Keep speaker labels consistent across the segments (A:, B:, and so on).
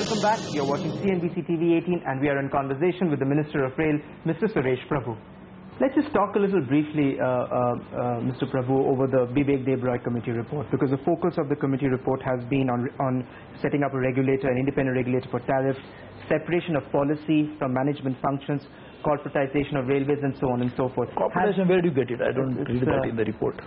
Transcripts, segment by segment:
A: Welcome back. You're watching CNBC TV 18 and we are in conversation with the Minister of Rail, Mr. Suresh Prabhu. Let's just talk a little briefly, Mr. Prabhu, over the Bibek Debroy committee report, because the focus of the committee report has been on setting up a regulator, an independent regulator for tariffs, separation of policy from management functions, corporatization of railways, and so on and so forth.
B: Corporatization, where do you get it? I don't read that in the report.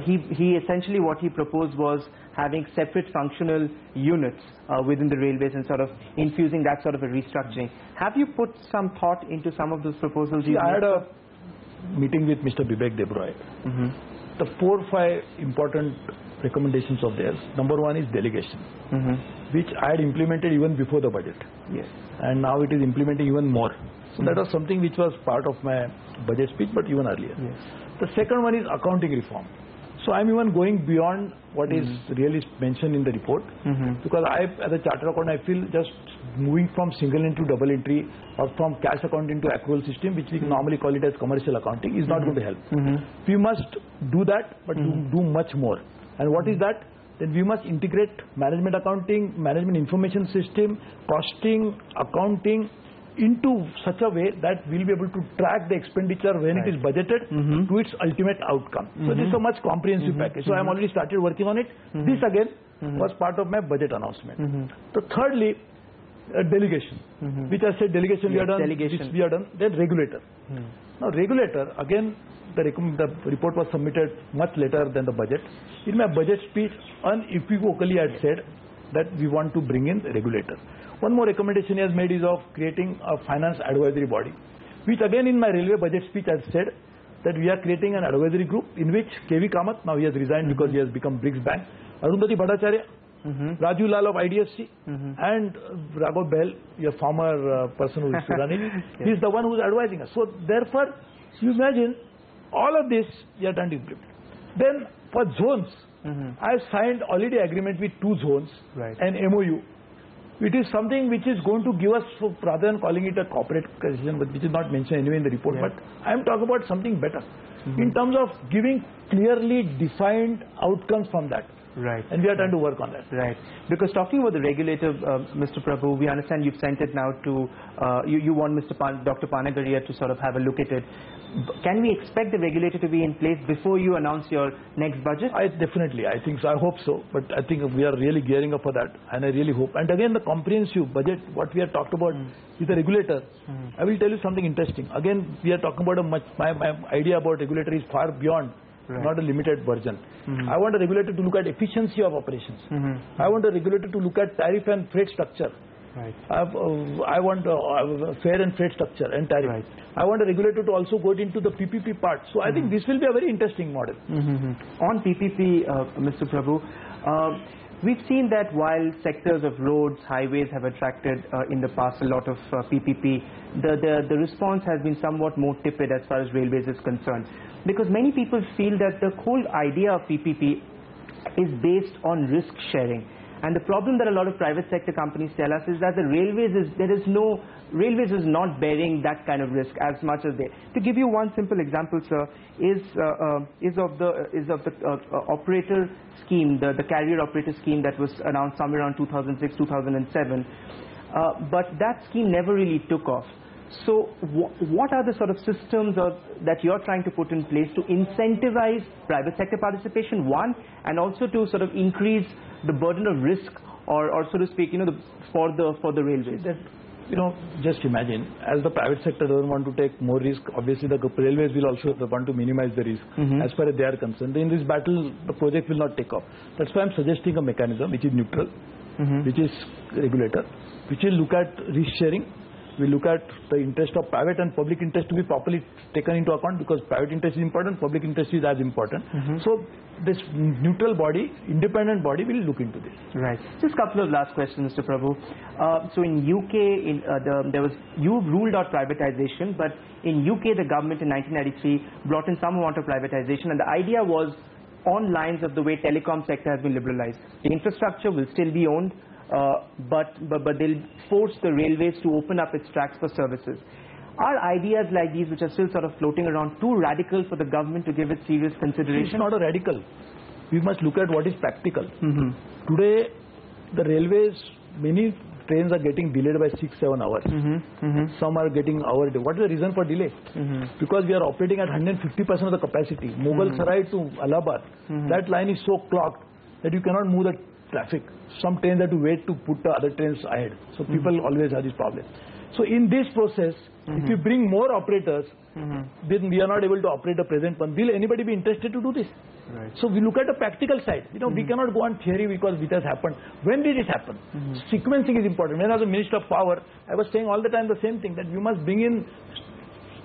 A: He essentially, what he proposed was having separate functional units within the railways and sort of infusing that sort of a restructuring. Have you put some thought into some of those proposals?
B: See, I had a meeting with Mr. Bibek Debroy. The 4 or 5 important recommendations of theirs. Number one is delegation, which I had implemented even before the budget.
A: Yes.
B: And now it is implementing even more. So that was something which was part of my budget speech, but even earlier.
A: Yes.
B: The second one is accounting reform. So I'm even going beyond what is really mentioned in the report, because I, as a chartered accountant, I feel just moving from single entry to double entry or from cash accounting to accrual system, which we normally call it as commercial accounting, is not going to help. We must do that, but do much more. And what is that? Then we must integrate management accounting, management information system, costing, accounting into such a way that we'll be able to track the expenditure when it is budgeted to its ultimate outcome. So this is a much comprehensive package. So I'm already started working on it. This again was part of my budget announcement. So thirdly, delegation, which I said delegation we are done, this we are done. Then regulator. Now regulator, again, the report was submitted much later than the budget. In my budget speech, unequivocally I had said that we want to bring in the regulator. One more recommendation he has made is of creating a finance advisory body, which again in my railway budget speech I said that we are creating an advisory group in which KV Kamath, now he has resigned because he has become BRICS Bank, Arundhati Bhattacharya, Raju Lal of IDFC, and Raghav Behl, your former person who is running, he is the one who is advising us. So therefore, you imagine all of this we are trying to implement. Then for zones, I have signed already agreement with 2 zones, an MOU. It is something which is going to give us, rather than calling it a corporate decision, but which is not mentioned anyway in the report, but I am talking about something better in terms of giving clearly defined outcomes from that. And we are trying to work on that.
A: Because talking about the regulator, Mr. Prabhu, we understand you've sent it now to, you want Dr. Panagaria to sort of have a look at it. Can we expect the regulator to be in place before you announce your next budget?
B: Definitely, I think so. I hope so. But I think we are really gearing up for that. And I really hope. And again, the comprehensive budget, what we have talked about is the regulator. I will tell you something interesting. Again, we are talking about my idea about regulator is far beyond. Not a limited version. I want a regulator to look at efficiency of operations. I want a regulator to look at tariff and freight structure. I want a fare and freight structure and tariff. I want a regulator to also go into the PPP part. So I think this will be a very interesting model.
A: On PPP, Mr. Prabhu, we've seen that while sectors of roads, highways have attracted in the past a lot of PPP, the response has been somewhat more tepid as far as railways is concerned. Because many people feel that the whole idea of PPP is based on risk sharing. And the problem that a lot of private sector companies tell us is that the railways is not bearing that kind of risk as much as they. To give you one simple example, sir, is of the operator scheme, the carrier operator scheme that was announced somewhere around 2006, 2007. But that scheme never really took off. So what are the sort of systems that you're trying to put in place to incentivize private sector participation, one, and also to sort of increase the burden of risk or so to speak, for the railways?
B: Just imagine, as the private sector doesn't want to take more risk, obviously the railways will also want to minimize the risk as far as they are concerned. In this battle, the project will not take off. That's why I'm suggesting a mechanism which is neutral, which is regulator, which will look at risk sharing. We look at the interest of private and public interest to be properly taken into account, because private interest is important, public interest is as important. So this neutral body, independent body will look into this.
A: Just a couple of last questions, Mr. Prabhu. So in UK, you ruled out privatization, but in UK the government in 1993 brought in some amount of privatization, and the idea was on lines of the way telecom sector has been liberalized. The infrastructure will still be owned, but they'll force the railways to open up its tracks for services. Are ideas like these, which are still sort of floating around, too radical for the government to give it serious consideration?
B: It's not a radical. We must look at what is practical. Today, the railways many trains are getting delayed by 6-7 hours. Some are getting hour. What is the reason for delay? Because we are operating at 150% of the capacity. Mughal Sarai to Allahabad, that line is so clogged that you cannot move the traffic. Some trains have to wait to put the other trains ahead. So people always have this problem. So in this process, if you bring more operators, then we are not able to operate the present one. Will anybody be interested to do this?
A: Right.
B: So we look at the practical side. We cannot go on theory because it has happened. When did it happen? Sequencing is important. When I was a Minister of Power, I was saying all the time the same thing, that you must bring in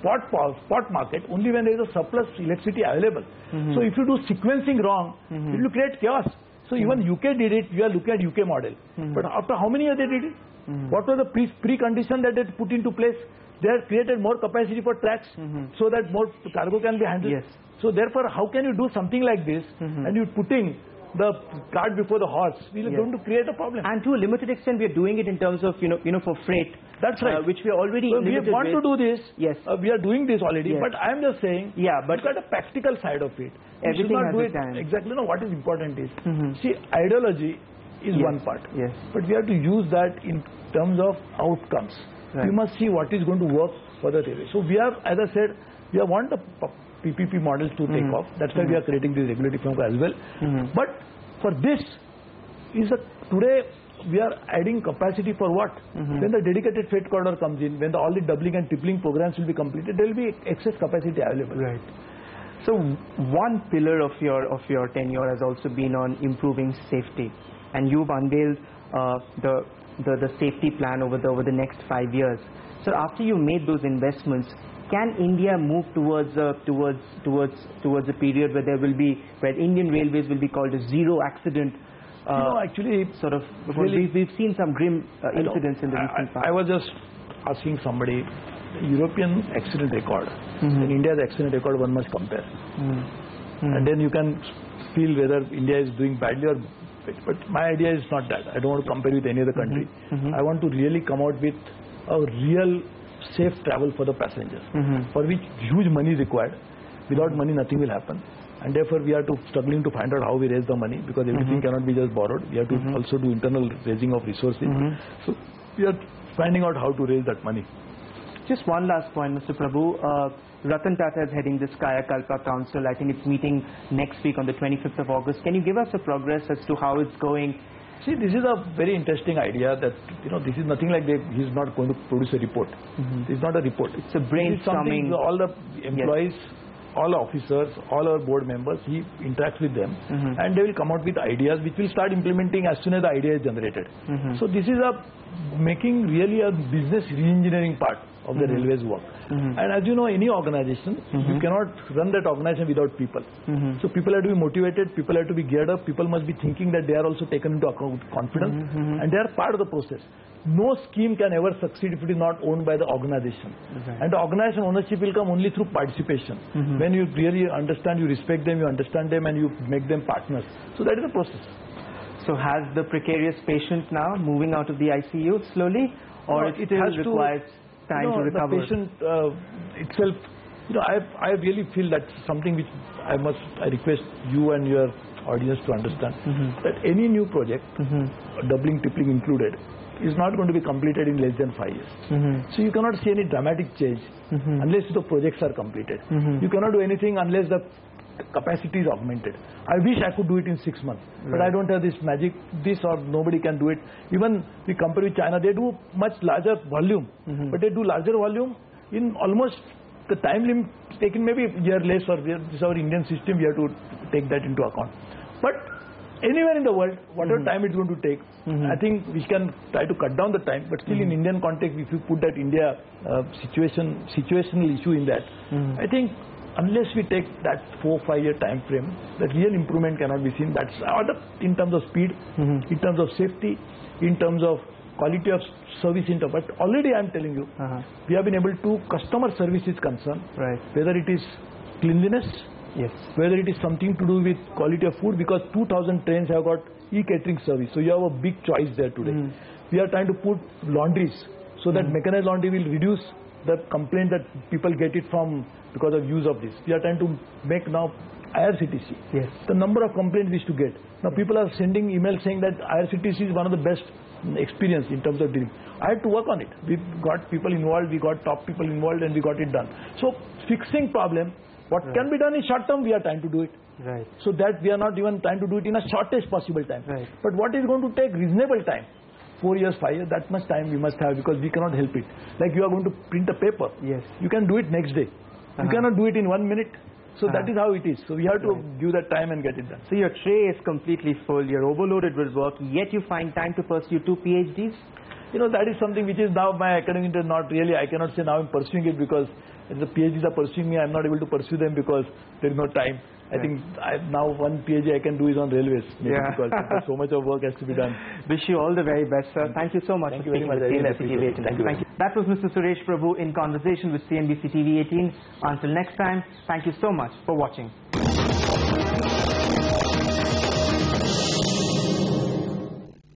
B: spot market only when there is a surplus electricity available. So if you do sequencing wrong, it will create chaos. So even UK did it. We are looking at UK model. But after how many years they did it? What was the precondition that they put into place? They have created more capacity for tracks so that more cargo can be handled.
A: Yes.
B: So therefore, how can you do something like this and you're putting the cart before the horse? We are going to create a problem.
A: And to a limited extent, we are doing it in terms of, for freight.
B: That's right.
A: Which we are already
B: so we want to do this.
A: Yes.
B: We are doing this already.
A: Yes.
B: But I'm just saying,
A: but
B: look at the practical side of it.
A: Everything
B: should not do
A: has
B: it
A: a time.
B: exactly. No, what is important is, see, ideology is one part.
A: Yes.
B: But we have to use that in terms of outcomes.
A: Right.
B: We must see what is going to work for the railway. So we are, as I said, we want the PPP models to take off. That's why we are creating this regulatory framework as well. But for this, today we are adding capacity for what? When the dedicated freight corridor comes in, when all the doubling and tripling programs will be completed, there will be excess capacity available.
A: Right. So one pillar of your tenure has also been on improving safety, and you've unveiled the safety plan over the next 5 years. So after you made those investments, can India move towards a period where Indian Railways will be called a zero accident?
B: Actually,
A: sort of.
B: Really,
A: we've seen some grim incidents in the recent past.
B: I was just asking somebody, European accident record and India's accident record, one must compare, and then you can feel whether India is doing badly or. But my idea is not that. I don't want to compare with any other country. I want to really come out with a real safe travel for the passengers, for which huge money is required. Without money, nothing will happen. And therefore, we are struggling to find out how we raise the money, because everything cannot be just borrowed. We have to also do internal raising of resources. So we are finding out how to raise that money.
A: Just one last point, Mr. Prabhu. Ratan Tata is heading this Kaya Kalpa Council. I think it's meeting next week on the 25th of August. Can you give us a progress as to how it's going?
B: See, this is a very interesting idea that, this is nothing like he's not going to produce a report. It's not a report.
A: It's a brainstorming.
B: All the employees, all the officers, all our board members, he interacts with them and they will come out with ideas which will start implementing as soon as the idea is generated. So this is making really a business re-engineering part of the railways work. And as you know, any organization, you cannot run that organization without people. So people have to be motivated, people have to be geared up, people must be thinking that they are also taken into account with confidence and they are part of the process. No scheme can ever succeed if it is not owned by the organization. And the organization ownership will come only through participation. When you really understand, you respect them, you understand them, and you make them partners. So that is the process. So
A: has the precarious patient now moving out of the ICU slowly, or it still requires time to recover?
B: The patient itself, I really feel that's something which I request you and your audience to understand, that any new project, doubling, tripling included, is not going to be completed in less than 5 years. So you cannot see any dramatic change unless the projects are completed. You cannot do anything unless the capacity is augmented. I wish I could do it in 6 months, but I don't have this magic, or nobody can do it. Even we compare with China, they do much larger volume, but they do larger volume in almost the time limit taken maybe a year less, or this is our Indian system, we have to take that into account. But anywhere in the world, whatever time it's going to take, I think we can try to cut down the time, but still in Indian context, if you put that India situational issue in that, I think unless we take that 4-5 year time frame, the real improvement cannot be seen. That's in terms of speed, in terms of safety, in terms of quality of service. But already I am telling you, we have been able to, customer service is concerned, whether it is cleanliness, whether it is something to do with quality of food, because 2,000 trains have got e-catering service. So you have a big choice there today. We are trying to put laundries so that mechanized laundry will reduce the complaint that people get it from because of use of this. We are trying to make now IRCTC. The number of complaints we used to get. Now people are sending emails saying that IRCTC is one of the best experience in terms of dealing. I had to work on it. We got people involved, we got top people involved, and we got it done. So fixing problem, what can be done in short term, we are trying to do it.
A: Right.
B: So that we are not even trying to do it in a shortest possible time.
A: Right.
B: But what is going to take reasonable time? 4 years, 5 years, that much time we must have, because we cannot help it. Like you are going to print a paper.
A: Yes.
B: You can do it next day. You cannot do it in 1 minute. So that is how it is. So we have to give that time and get it done.
A: So your tray is completely full, you're overloaded with work, yet you find time to pursue 2 PhDs?
B: You know, that is something which is now my academic interest, not really. I cannot say now I'm pursuing it because the PhDs are pursuing me. I'm not able to pursue them because there is no time. I think now one PhD I can do is on railways, maybe because so much of work has to be done.
A: Wish you all the very best, sir. Thank you so much.
B: Thank you very much. Thank you.
A: That was Mr. Suresh Prabhu in conversation with CNBC TV 18. Until next time, thank you so much for watching.